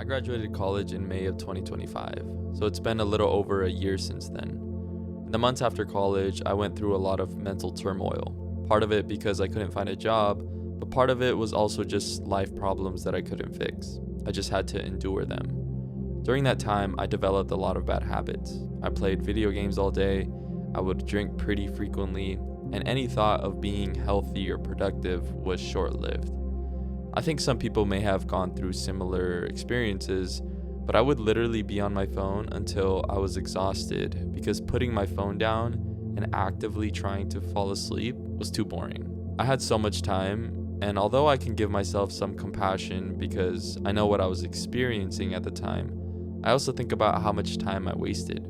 graduated college in May of 2025, so it's been a little over a year since then. In the months after college, I went through a lot of mental turmoil. Part of it because I couldn't find a job, but part of it was also just life problems that I couldn't fix. I just had to endure them. During that time, I developed a lot of bad habits. I played video games all day, I would drink pretty frequently, and any thought of being healthy or productive was short-lived. I think some people may have gone through similar experiences, but I would literally be on my phone until I was exhausted because putting my phone down and actively trying to fall asleep was too boring. I had so much time, and although I can give myself some compassion because I know what I was experiencing at the time, I also think about how much time I wasted.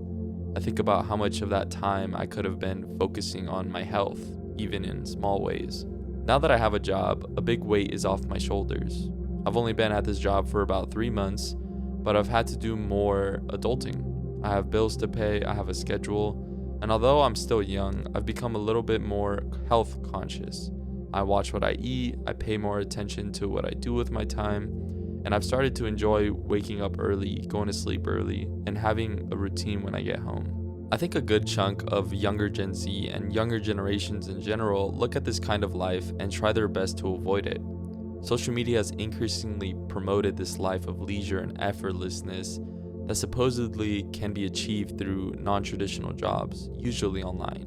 I think about how much of that time I could have been focusing on my health, even in small ways. Now that I have a job, a big weight is off my shoulders. I've only been at this job for about 3 months, but I've had to do more adulting. I have bills to pay, I have a schedule, and although I'm still young, I've become a little bit more health conscious. I watch what I eat, I pay more attention to what I do with my time, and I've started to enjoy waking up early, going to sleep early, and having a routine when I get home. I think a good chunk of younger Gen Z and younger generations in general look at this kind of life and try their best to avoid it. Social media has increasingly promoted this life of leisure and effortlessness that supposedly can be achieved through non-traditional jobs, usually online.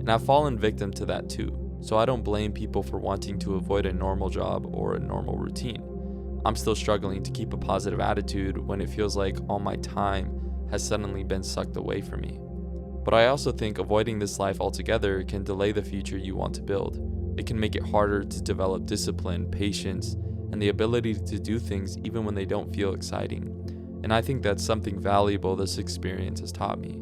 And I've fallen victim to that too, so I don't blame people for wanting to avoid a normal job or a normal routine. I'm still struggling to keep a positive attitude when it feels like all my time has suddenly been sucked away from me. But I also think avoiding this life altogether can delay the future you want to build. It can make it harder to develop discipline, patience, and the ability to do things even when they don't feel exciting. And I think that's something valuable this experience has taught me.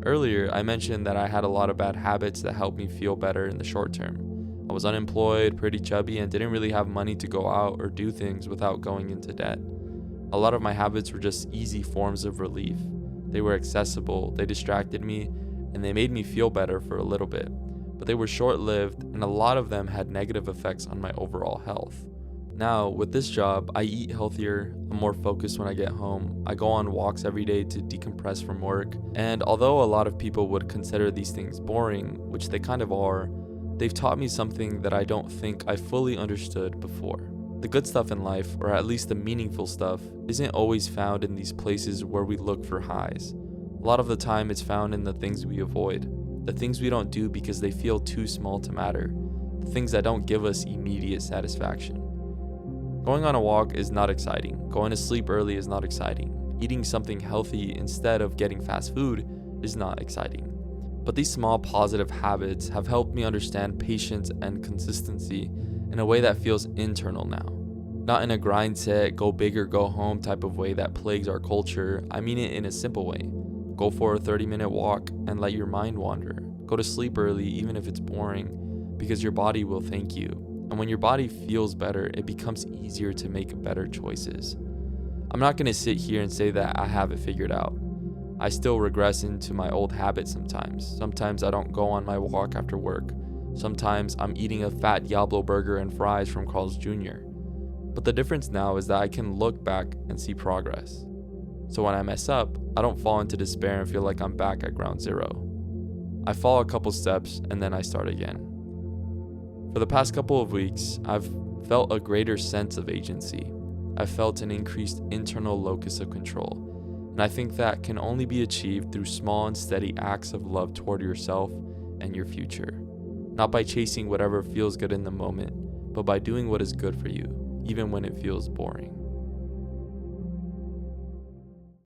Earlier, I mentioned that I had a lot of bad habits that helped me feel better in the short term. I was unemployed, pretty chubby, and didn't really have money to go out or do things without going into debt. A lot of my habits were just easy forms of relief. They were accessible, they distracted me, and they made me feel better for a little bit. But they were short-lived, and a lot of them had negative effects on my overall health. Now, with this job, I eat healthier, I'm more focused when I get home, I go on walks every day to decompress from work, and although a lot of people would consider these things boring, which they kind of are, they've taught me something that I don't think I fully understood before. The good stuff in life, or at least the meaningful stuff, isn't always found in these places where we look for highs. A lot of the time it's found in the things we avoid, the things we don't do because they feel too small to matter, the things that don't give us immediate satisfaction. Going on a walk is not exciting, going to sleep early is not exciting, eating something healthy instead of getting fast food is not exciting. But these small positive habits have helped me understand patience and consistency in a way that feels internal now. Not in a grind set, go big or go home type of way that plagues our culture. I mean it in a simple way. Go for a 30-minute walk and let your mind wander. Go to sleep early even if it's boring, because your body will thank you. And when your body feels better, it becomes easier to make better choices. I'm not going to sit here and say that I have it figured out. I still regress into my old habits sometimes. Sometimes I don't go on my walk after work. Sometimes I'm eating a fat Diablo burger and fries from Carl's Jr. But the difference now is that I can look back and see progress. So when I mess up, I don't fall into despair and feel like I'm back at ground zero. I fall a couple steps and then I start again. For the past couple of weeks, I've felt a greater sense of agency. I've felt an increased internal locus of control. And I think that can only be achieved through small and steady acts of love toward yourself and your future. Not by chasing whatever feels good in the moment, but by doing what is good for you, even when it feels boring.